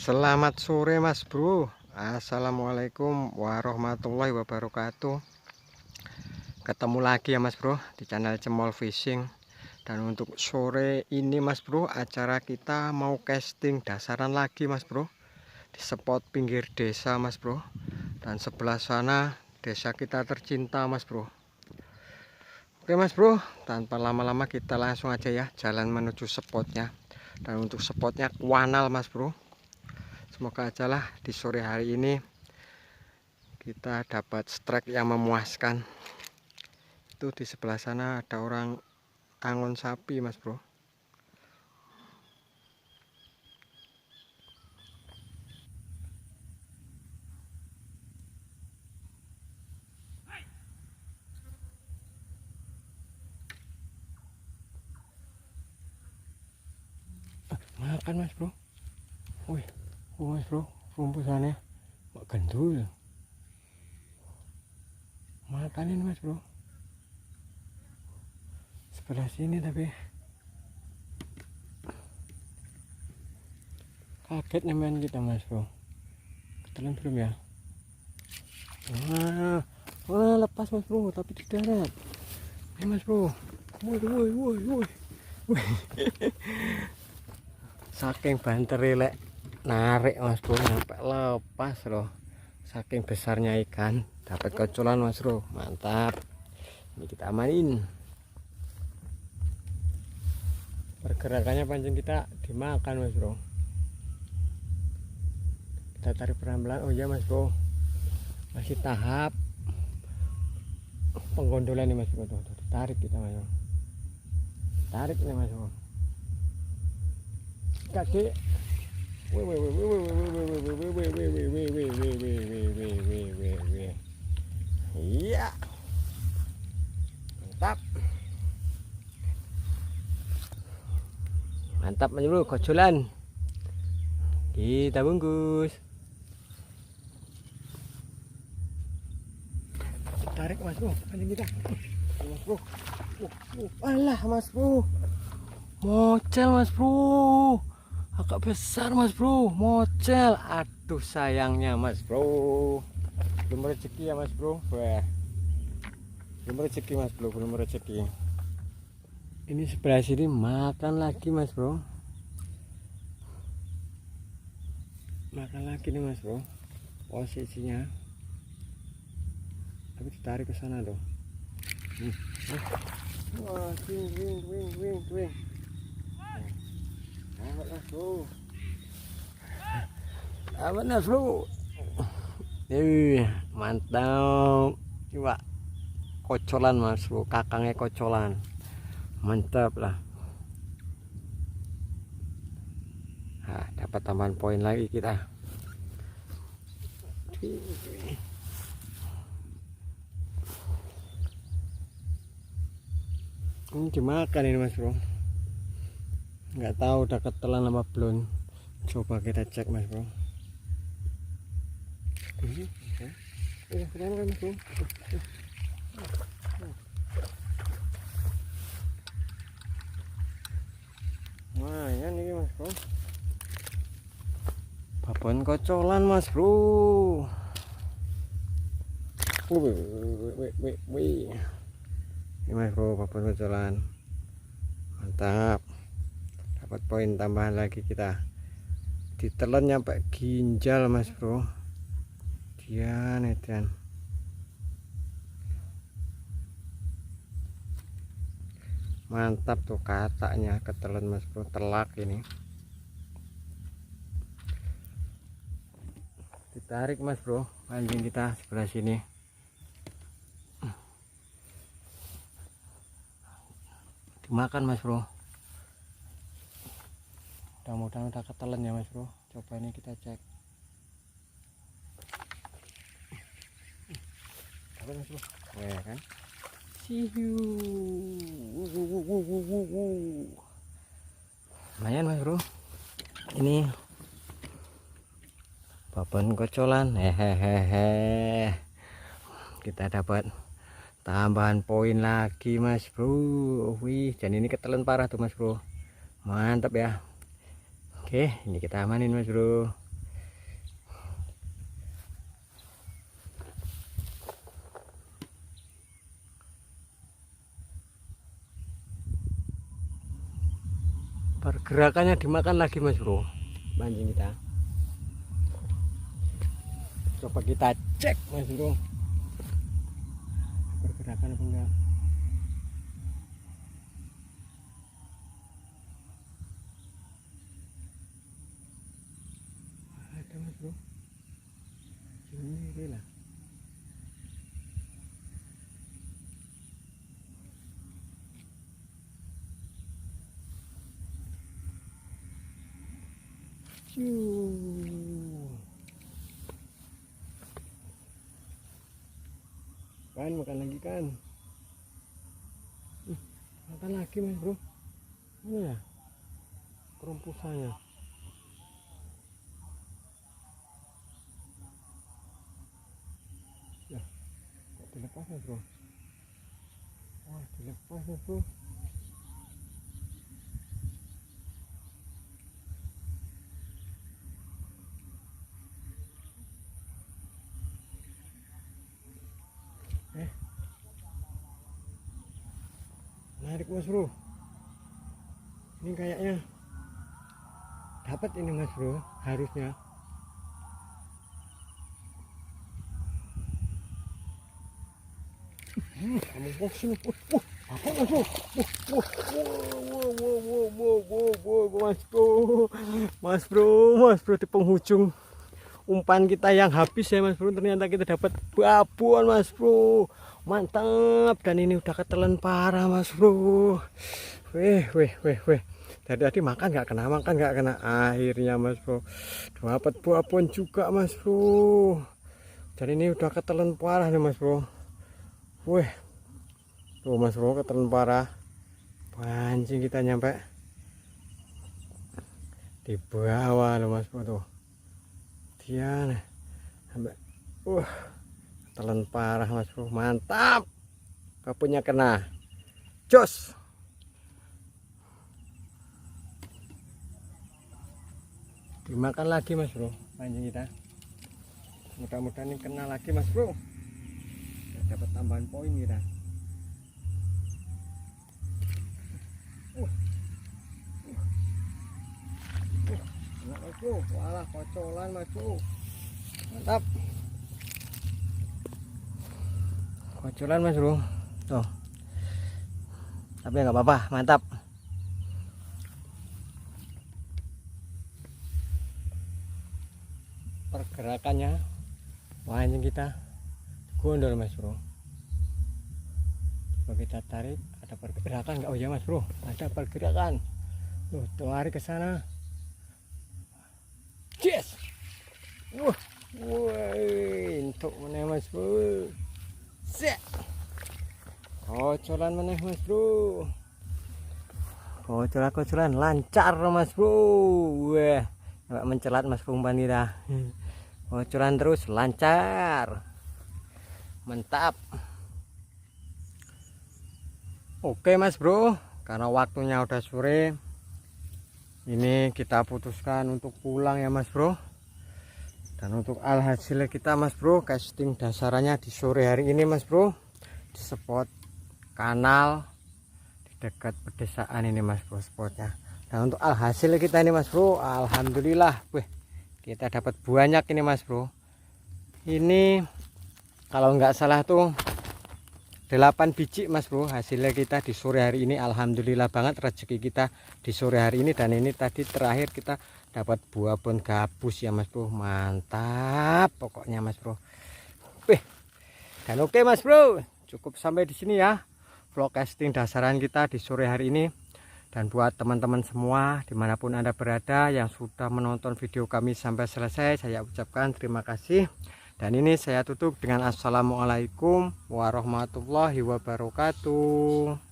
Selamat sore Mas Bro. Assalamualaikum warahmatullahi wabarakatuh. Ketemu lagi ya Mas Bro di channel Cemol Fishing. Dan untuk sore ini Mas Bro, acara kita mau casting dasaran lagi Mas Bro, di spot pinggir desa Mas Bro. Dan sebelah sana desa kita tercinta Mas Bro. Oke Mas Bro, tanpa lama-lama kita langsung aja ya jalan menuju spotnya. Dan untuk spotnya Kuanal Mas Bro. Semoga aja lah di sore hari ini kita dapat strike yang memuaskan. Itu di sebelah sana ada orang angon sapi Mas Bro. Makan Mas Bro. Wih, Mas Bro, rumpusannya mak gendul. Makanin Mas Bro. Sebelah sini tapi kaget nyemen kita Mas Bro. Ketelan belum ya? Wah, lepas Mas Bro, tapi di darat. Ini Mas Bro. Woi. Saking banteri lek narik Mas Bro sampai lepas loh. Saking besarnya ikan, dapat kocolan Mas Bro. Mantap. Ini kita amanin. Pergerakannya pancing kita dimakan Mas Bro. Kita tarik pelan-pelan. Oh iya Mas Bro, masih tahap penggondolan nih Mas Bro. Tuh, tarik kita Mas Bro. Tarik nih Mas Bro. Kaki. Iya. Mantap. Mantap Mas Bro, kocolan. Kita bungkus. Tarik Mas Bro, pancing kita. Mas Bro. Alah Mas Bro. Mocel Mas Bro. Agak besar Mas Bro, mocel. Aduh sayangnya Mas Bro. Belum rezeki ya Mas Bro. Wah. Belum rezeki Mas Bro, belum rezeki. Ini sebelah sini makan lagi Mas Bro. Makan lagi nih Mas Bro. Posisinya. Tapi ditarik ke sana loh. Wah, wing. Amat Mas Bro. Amat Mas Bro. Mantap. Coba kocolan Mas Bro, kakangnya kocolan. Mantap lah. Nah, dapat tambahan poin lagi kita. Ini dimakan ini Mas Bro. Nggak tahu udah ketelan apa belum. Coba kita cek Mas Bro. Mas Bro. Wah, ini Mas Bro. Babon kocolan Mas Bro. Wih. Ini Mas Bro, babon kocolan. Mantap. Dapat poin tambahan lagi kita. Ditelan nyampe ginjal Mas Bro. Dian. Mantap tuh katanya ketelan Mas Bro, telak ini. Ditarik Mas Bro, pancing kita sebelah sini. Dimakan Mas Bro. Mudah-mudahan udah ketelan ya Mas Bro. Coba ini kita cek. Apa Mas Bro? Ya kan? Siu. Lumayan Mas Bro. Ini babon kocolan. Hehehe. Kita dapat tambahan poin lagi Mas Bro. Wih, dan ini ketelan parah tuh Mas Bro. Mantap ya. Oke, ini kita amanin Mas Bro. pergerakannya dimakan lagi mas bro mancing kita. Coba kita cek mas bro pergerakan apa enggak. Ada mas bro, ini lah. Kan makan lagi kan, makan lagi mas bro. Mana ya kerumpusannya? Ya kok dilepas mas bro? Wah dilepas mas bro. Menarik mas bro, ini kayaknya dapat ini mas bro, harusnya. Kamu bos sini, apa mas bro? Mas bro di penghujung umpan kita yang habis ya mas bro, ternyata kita dapat babon mas bro. Mantap, dan ini udah ketelan parah mas bro. Weh tadi makan nggak kena, akhirnya mas bro dapat babon juga mas bro. Dan ini udah ketelan parah nih mas bro. Weh tuh mas bro, ketelan parah. Pancing kita nyampe di bawah loh mas bro tuh. Dia nih sampai telan parah mas bro, mantap. Babonnya kena, jos. Dimakan lagi mas bro pancing kita. Mudah-mudahan ini kena lagi mas bro, dapat tambahan poin kita. Enak mas bro, walah kocolan mas bro, mantap. Kocolan mas bro tuh, tapi nggak apa-apa, mantap. Pergerakannya mancing kita gondol mas bro. Coba kita tarik, ada pergerakan nggak? Oh ya mas bro, ada pergerakan tuh, lari ke sana. Yes, wah untuk mana mas bro. Set. Kocolan meneh mas bro. Kocolan lancar mas bro. Wah, nggak mencelat mas bro umpan kita. Kocolan terus lancar. Mantap. Oke mas bro, karena waktunya udah sore, ini kita putuskan untuk pulang ya mas bro. Dan untuk alhasil kita mas bro, casting dasarannya di sore hari ini mas bro, di spot kanal di dekat pedesaan ini mas bro spotnya. Dan untuk alhasil kita ini mas bro, alhamdulillah kita dapat banyak ini mas bro. Ini kalau nggak salah tuh 8 biji mas bro hasilnya kita di sore hari ini. Alhamdulillah banget rezeki kita di sore hari ini. Dan ini tadi terakhir kita dapat babon gabus ya mas bro, mantap pokoknya mas bro. Dan oke mas bro, cukup sampai di sini ya vlog casting dasaran kita di sore hari ini. Dan buat teman-teman semua dimanapun anda berada yang sudah menonton video kami sampai selesai, saya ucapkan terima kasih. Dan ini saya tutup dengan assalamualaikum warahmatullahi wabarakatuh.